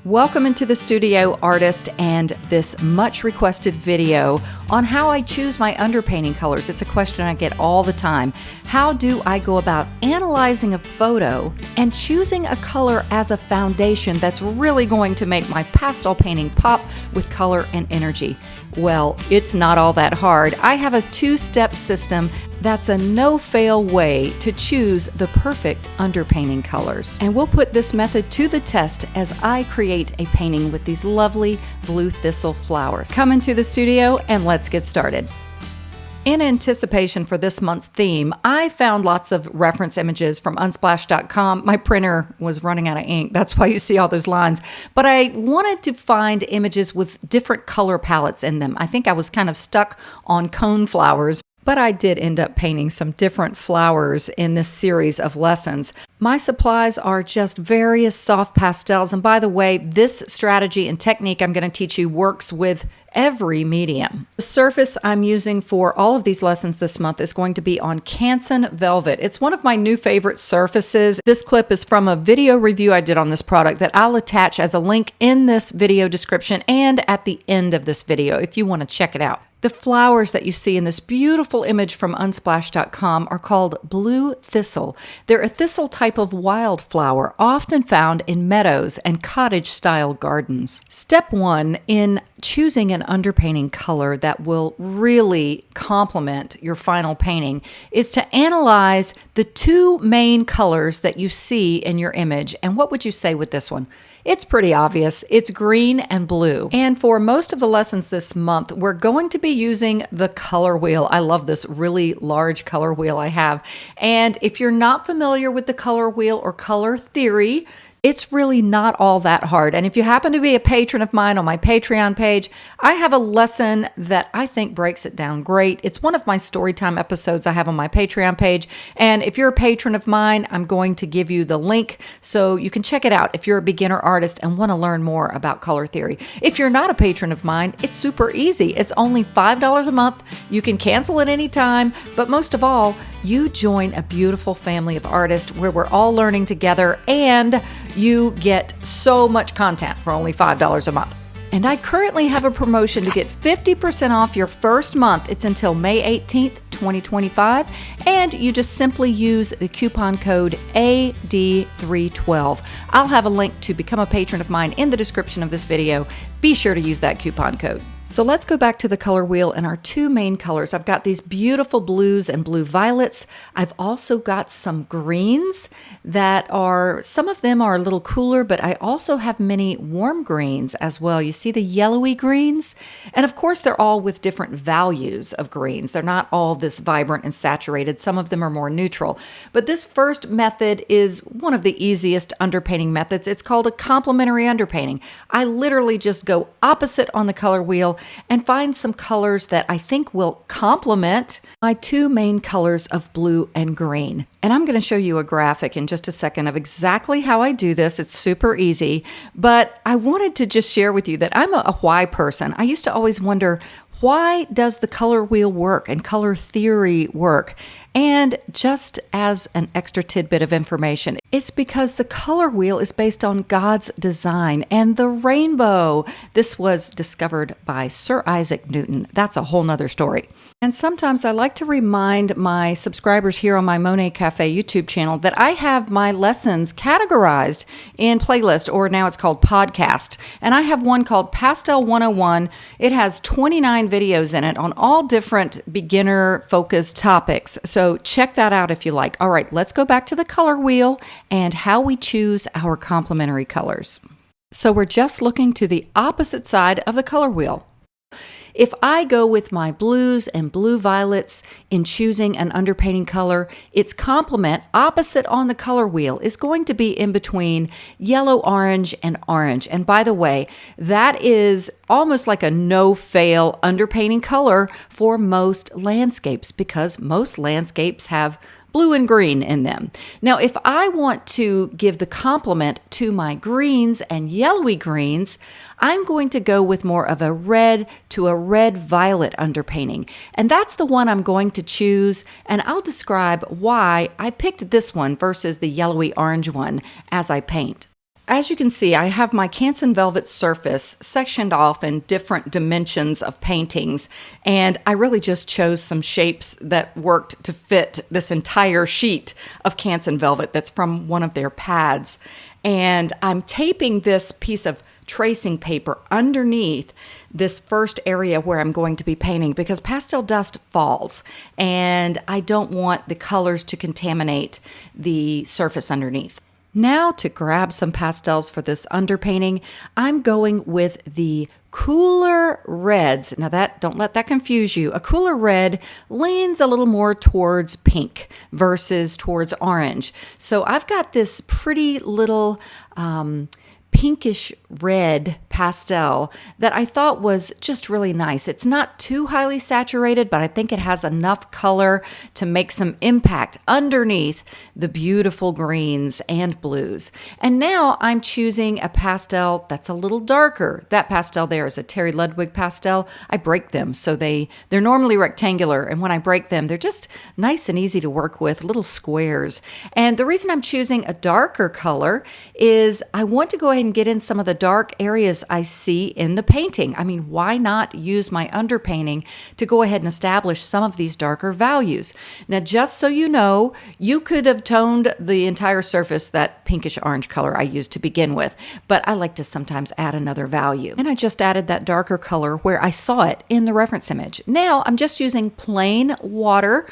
Welcome into the studio, artist, and this much requested video on how I choose my underpainting colors. It's a question I get all the time. How do I go about analyzing a photo and choosing a color as a foundation that's really going to make my pastel painting pop with color and energy? Well, it's not all that hard. I have a two-step system that's a no-fail way to choose the perfect underpainting colors. And we'll put this method to the test as I create a painting with these lovely blue thistle flowers. Come into the studio and let's get started. In anticipation for this month's theme, I found lots of reference images from Unsplash.com. My printer was running out of ink. That's why you see all those lines. But I wanted to find images with different color palettes in them. I think I was kind of stuck on cone flowers. But I did end up painting some different flowers in this series of lessons. My supplies are just various soft pastels. And by the way, this strategy and technique I'm going to teach you works with every medium. The surface I'm using for all of these lessons this month is going to be on Canson Velvet. It's one of my new favorite surfaces. This clip is from a video review I did on this product that I'll attach as a link in this video description and at the end of this video if you want to check it out. The flowers that you see in this beautiful image from Unsplash.com are called blue thistle. They're a thistle type of wildflower, often found in meadows and cottage-style gardens. Step one in choosing an underpainting color that will really complement your final painting is to analyze the two main colors that you see in your image. And what would you say with this one? It's pretty obvious. It's green and blue. And for most of the lessons this month, we're going to be using the color wheel. I love this really large color wheel I have. And if you're not familiar with the color wheel or color theory, it's really not all that hard. And if you happen to be a patron of mine on my Patreon page, I have a lesson that I think breaks it down great. It's one of my storytime episodes I have on my Patreon page. And if you're a patron of mine, I'm going to give you the link so you can check it out if you're a beginner artist and want to learn more about color theory. If you're not a patron of mine, it's super easy. It's only $5 a month. You can cancel at any time. But most of all, you join a beautiful family of artists where we're all learning together and you get so much content for only $5 a month. And I currently have a promotion to get 50% off your first month. It's until May 18th, 2025. And you just simply use the coupon code AD312. I'll have a link to become a patron of mine in the description of this video. Be sure to use that coupon code. So let's go back to the color wheel and our two main colors. I've got these beautiful blues and blue violets. I've also got some greens that are, some of them are a little cooler, but I also have many warm greens as well. You see the yellowy greens? And of course, they're all with different values of greens. They're not all this vibrant and saturated. Some of them are more neutral. But this first method is one of the easiest underpainting methods. It's called a complementary underpainting. I literally just go opposite on the color wheel and find some colors that I think will complement my two main colors of blue and green. And I'm going to show you a graphic in just a second of exactly how I do this. It's super easy, but I wanted to just share with you that I'm a why person. I used to always wonder, why does the color wheel work and color theory work? And just as an extra tidbit of information, it's because the color wheel is based on God's design and the rainbow. This was discovered by Sir Isaac Newton. That's a whole nother story. And sometimes I like to remind my subscribers here on my Monet Cafe YouTube channel that I have my lessons categorized in playlist, or now it's called podcast. And I have one called Pastel 101. It has 29 videos in it on all different beginner-focused topics. So check that out if you like. All right, let's go back to the color wheel and how we choose our complementary colors. So we're just looking to the opposite side of the color wheel. If I go with my blues and blue violets in choosing an underpainting color, its complement opposite on the color wheel is going to be in between yellow, orange, and orange. And by the way, that is almost like a no-fail underpainting color for most landscapes because most landscapes have blue and green in them. Now, if I want to give the complement to my greens and yellowy greens, I'm going to go with more of a red to a red-violet underpainting. And that's the one I'm going to choose, and I'll describe why I picked this one versus the yellowy orange one as I paint. As you can see, I have my Canson Velvet surface sectioned off in different dimensions of paintings, and I really just chose some shapes that worked to fit this entire sheet of Canson Velvet that's from one of their pads. And I'm taping this piece of tracing paper underneath this first area where I'm going to be painting because pastel dust falls, and I don't want the colors to contaminate the surface underneath. Now to grab some pastels for this underpainting, I'm going with the cooler reds. Now don't let that confuse you. A cooler red leans a little more towards pink versus towards orange. So I've got this pretty little pinkish red pastel that I thought was just really nice. It's not too highly saturated, but I think it has enough color to make some impact underneath the beautiful greens and blues. And now I'm choosing a pastel that's a little darker. That pastel there is a Terry Ludwig pastel. I break them, so they're normally rectangular, and when I break them, they're just nice and easy to work with, little squares. And the reason I'm choosing a darker color is I want to go ahead and get in some of the dark areas I see in the painting. I mean, why not use my underpainting to go ahead and establish some of these darker values? Now, just so you know, you could have toned the entire surface that pinkish orange color I used to begin with, but I like to sometimes add another value. And I just added that darker color where I saw it in the reference image. Now I'm just using plain water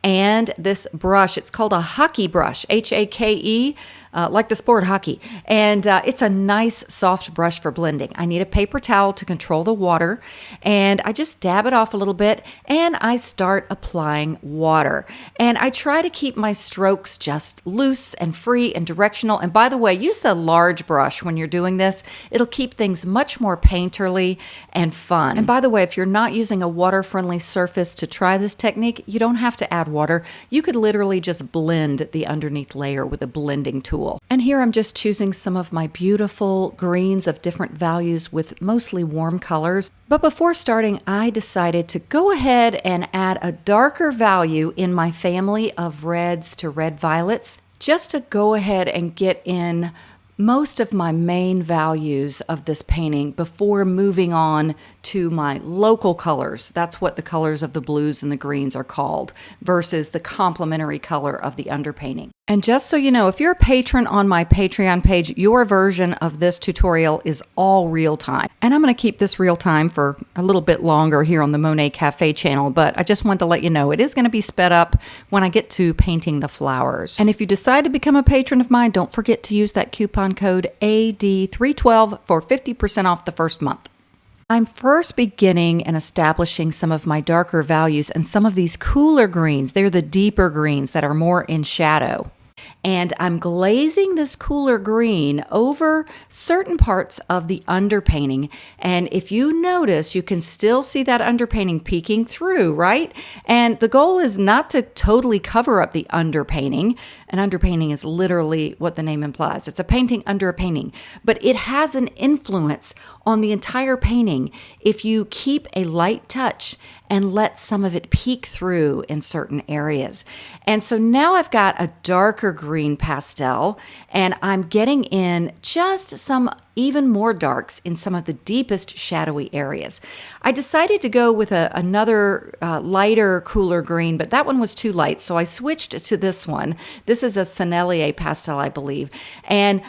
and this brush. It's called a hockey brush, H-A-K-E, like the sport hockey. And it's a nice soft brush for blending. I need a paper towel to control the water, and I just dab it off a little bit and I start applying water. And I try to keep my strokes just loose and free and directional. And by the way, use a large brush when you're doing this. It'll keep things much more painterly and fun. And by the way, if you're not using a water-friendly surface to try this technique, you don't have to add water. You could literally just blend the underneath layer with a blending tool. And here I'm just choosing some of my beautiful greens of different values with mostly warm colors. But before starting, I decided to go ahead and add a darker value in my family of reds to red violets, just to go ahead and get in most of my main values of this painting before moving on to my local colors. That's what the colors of the blues and the greens are called, versus the complementary color of the underpainting. And just so you know, if you're a patron on my Patreon page, your version of this tutorial is all real time. And I'm going to keep this real time for a little bit longer here on the Monet Cafe channel, but I just wanted to let you know it is going to be sped up when I get to painting the flowers. And if you decide to become a patron of mine, don't forget to use that coupon code AD312 for 50% off the first month. I'm first beginning and establishing some of my darker values and some of these cooler greens. They're the deeper greens that are more in shadow. And I'm glazing this cooler green over certain parts of the underpainting. And if you notice, you can still see that underpainting peeking through, right? And the goal is not to totally cover up the underpainting. An underpainting is literally what the name implies. It's a painting under a painting, but it has an influence on the entire painting if you keep a light touch and let some of it peek through in certain areas. And so now I've got a darker green pastel, and I'm getting in just some even more darks in some of the deepest shadowy areas. I decided to go with another lighter, cooler green, but that one was too light, so I switched to this one. This is a Sennelier pastel, I believe. And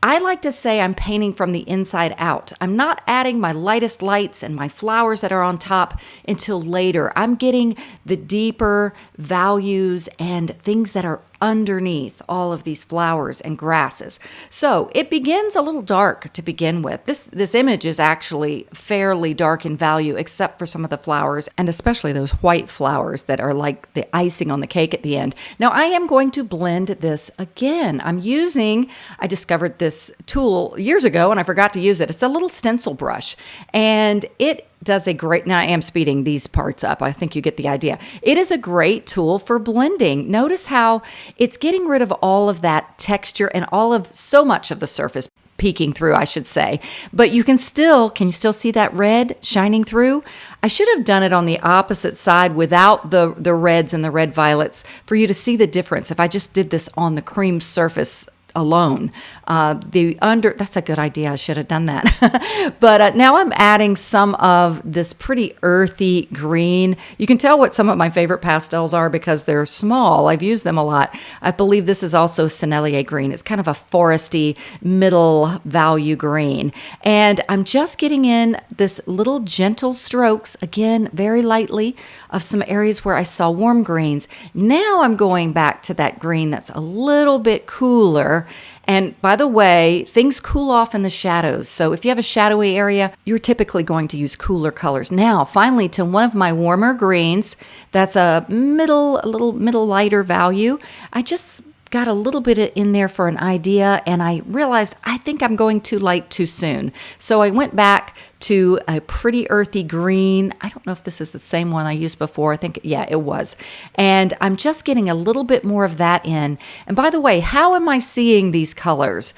I like to say I'm painting from the inside out. I'm not adding my lightest lights and my flowers that are on top until later. I'm getting the deeper values and things that are underneath all of these flowers and grasses. So it begins a little dark to begin with. This image is actually fairly dark in value, except for some of the flowers, and especially those white flowers that are like the icing on the cake at the end. Now I am going to blend this again. I discovered this tool years ago and I forgot to use it. It's a little stencil brush, and it does a great, now I am speeding these parts up. I think you get the idea. It is a great tool for blending. Notice how it's getting rid of all of that texture and so much of the surface peeking through, I should say. But can you still see that red shining through? I should have done it on the opposite side without the reds and the red violets for you to see the difference. If I just did this on the cream surface alone. That's a good idea. I should have done that. But now I'm adding some of this pretty earthy green. You can tell what some of my favorite pastels are because they're small. I've used them a lot. I believe this is also Sennelier green. It's kind of a foresty middle value green. And I'm just getting in this little gentle strokes, again, very lightly, of some areas where I saw warm greens. Now I'm going back to that green that's a little bit cooler. And by the way, things cool off in the shadows. So if you have a shadowy area, you're typically going to use cooler colors. Now, finally, to one of my warmer greens, that's a little middle lighter value. I just got a little bit in there for an idea, and I realized I think I'm going too light too soon. So I went back to a pretty earthy green. I don't know if this is the same one I used before. I think, yeah, it was. And I'm just getting a little bit more of that in. And by the way, how am I seeing these colors?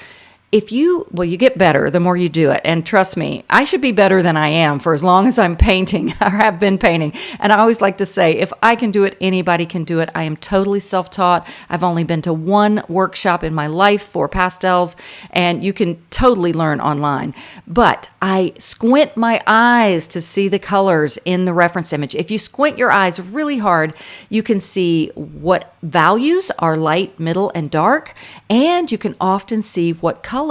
You get better the more you do it. And trust me, I should be better than I am for as long as I'm painting or have been painting. And I always like to say, if I can do it, anybody can do it. I am totally self-taught. I've only been to one workshop in my life for pastels, and you can totally learn online. But I squint my eyes to see the colors in the reference image. If you squint your eyes really hard, you can see what values are light, middle, and dark. And you can often see what colors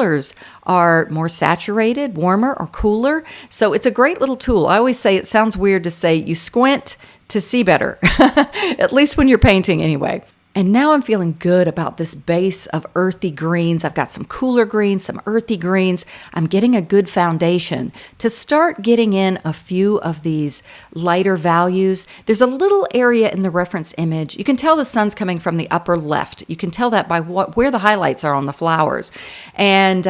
are more saturated, warmer, or cooler. So it's a great little tool. I always say it sounds weird to say you squint to see better, at least when you're painting anyway. And now I'm feeling good about this base of earthy greens. I've got some cooler greens, some earthy greens. I'm getting a good foundation to start getting in a few of these lighter values. There's a little area in the reference image. You can tell the sun's coming from the upper left. You can tell that by where the highlights are on the flowers. And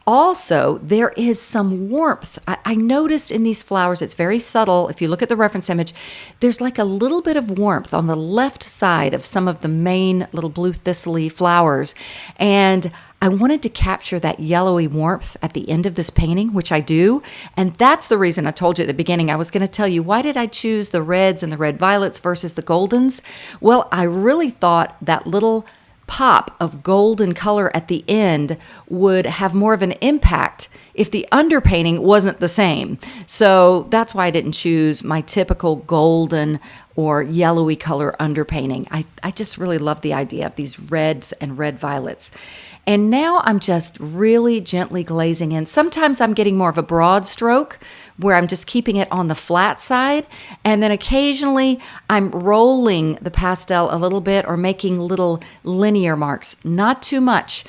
also, there is some warmth. I noticed in these flowers, it's very subtle. If you look at the reference image, there's like a little bit of warmth on the left side of some of the main little blue thistle-y flowers. And I wanted to capture that yellowy warmth at the end of this painting, which I do. And that's the reason I told you at the beginning. I was going to tell you, why did I choose the reds and the red violets versus the goldens? Well, I really thought that little pop of golden color at the end would have more of an impact if the underpainting wasn't the same. So that's why I didn't choose my typical golden or yellowy color underpainting. I just really love the idea of these reds and red violets. And now I'm just really gently glazing in. Sometimes I'm getting more of a broad stroke where I'm just keeping it on the flat side. And then occasionally I'm rolling the pastel a little bit or making little linear marks, not too much.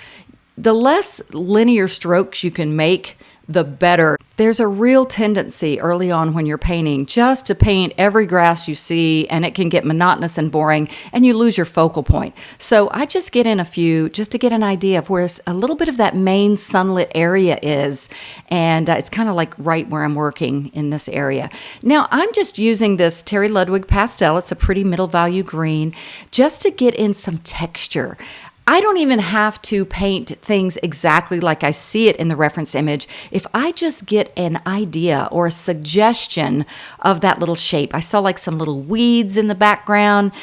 The less linear strokes you can make, the better. There's a real tendency early on when you're painting just to paint every grass you see, and it can get monotonous and boring, and you lose your focal point. So I just get in a few just to get an idea of where a little bit of that main sunlit area is, and it's kind of like right where I'm working in this area. Now I'm just using this Terry Ludwig pastel. It's a pretty middle value green, just to get in some texture. I don't even have to paint things exactly like I see it in the reference image. If I just get an idea or a suggestion of that little shape. I saw like some little weeds in the background,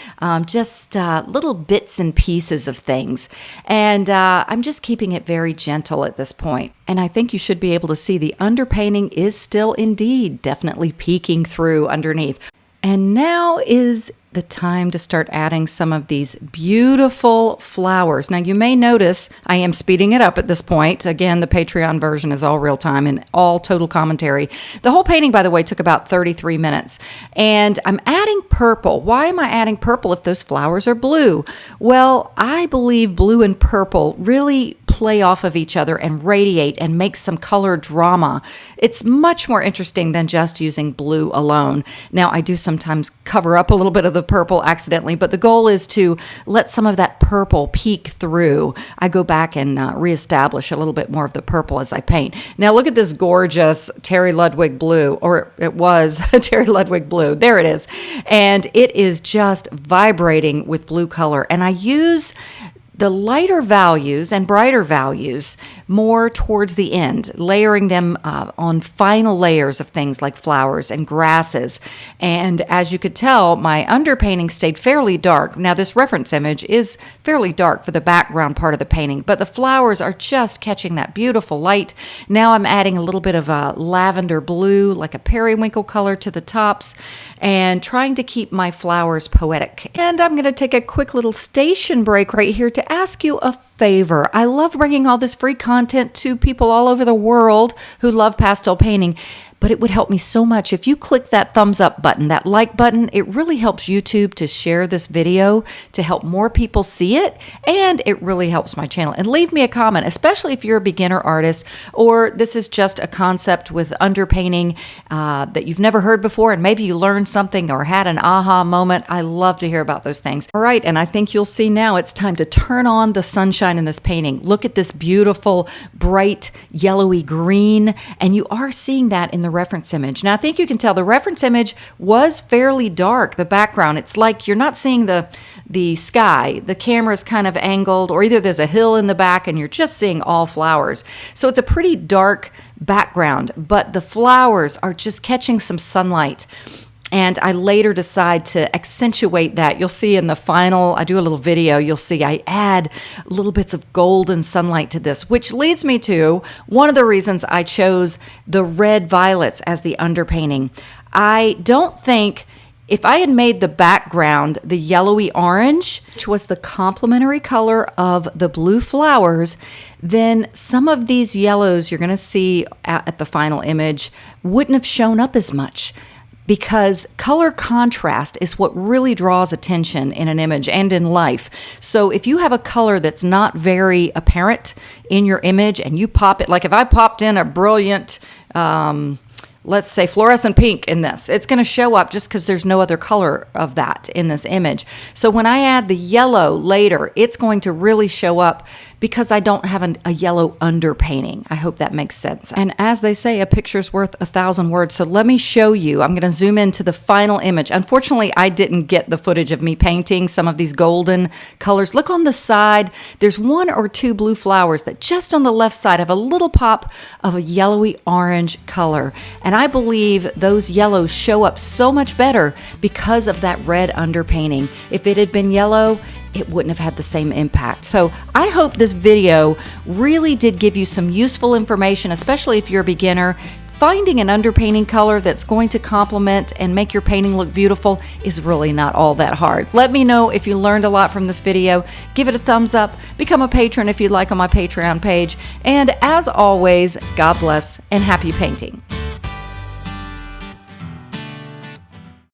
just little bits and pieces of things. And I'm just keeping it very gentle at this point. And I think you should be able to see the underpainting is still indeed definitely peeking through underneath. And now is the time to start adding some of these beautiful flowers. Now you may notice I am speeding it up at this point. Again, the Patreon version is all real time and all total commentary. The whole painting, by the way, took about 33 minutes. And I'm adding purple. Why am I adding purple if those flowers are blue? Well, I believe blue and purple really play off of each other and radiate and make some color drama. It's much more interesting than just using blue alone. Now, I do sometimes cover up a little bit of the purple accidentally, but the goal is to let some of that purple peek through. I go back and reestablish a little bit more of the purple as I paint. Now, look at this gorgeous Terry Ludwig blue, or it was Terry Ludwig blue. There it is. And it is just vibrating with blue color. And I use the lighter values and brighter values more towards the end, layering them on final layers of things like flowers and grasses. And as you could tell, my underpainting stayed fairly dark. Now, this reference image is fairly dark for the background part of the painting, but the flowers are just catching that beautiful light. Now I'm adding a little bit of a lavender blue, like a periwinkle color to the tops, and trying to keep my flowers poetic. And I'm going to take a quick little station break right here to ask you a favor. I love bringing all this free content to people all over the world who love pastel painting. But it would help me so much if you click that thumbs up button, that like button. It really helps YouTube to share this video to help more people see it, and it really helps my channel. And leave me a comment, especially if you're a beginner artist or this is just a concept with underpainting that you've never heard before, and maybe you learned something or had an aha moment. I love to hear about those things. All right, and I think you'll see now it's time to turn on the sunshine in this painting. Look at this beautiful, bright, yellowy green, and you are seeing that in the reference image. Now, I think you can tell the reference image was fairly dark, the background. It's like you're not seeing the sky. The camera's kind of angled, or either there's a hill in the back and you're just seeing all flowers. So it's a pretty dark background, but the flowers are just catching some sunlight. And I later decide to accentuate that. You'll see in the final, I do a little video, you'll see I add little bits of golden sunlight to this, which leads me to one of the reasons I chose the red violets as the underpainting. I don't think, if I had made the background the yellowy orange, which was the complementary color of the blue flowers, then some of these yellows you're going to see at the final image wouldn't have shown up as much. Because color contrast is what really draws attention in an image and in life. So if you have a color that's not very apparent in your image and you pop it, like if I popped in a brilliant, let's say fluorescent pink in this, it's going to show up just because there's no other color of that in this image. So when I add the yellow later, it's going to really show up because I don't have a yellow underpainting. I hope that makes sense. And as they say, a picture's worth 1,000 words. So let me show you. I'm going to zoom into the final image. Unfortunately, I didn't get the footage of me painting some of these golden colors. Look on the side. There's one or two blue flowers that just on the left side have a little pop of a yellowy orange color. And I believe those yellows show up so much better because of that red underpainting. If it had been yellow, it wouldn't have had the same impact. So I hope this video really did give you some useful information, especially if you're a beginner. Finding an underpainting color that's going to complement and make your painting look beautiful is really not all that hard. Let me know if you learned a lot from this video. Give it a thumbs up. Become a patron if you'd like on my Patreon page. And as always, God bless and happy painting.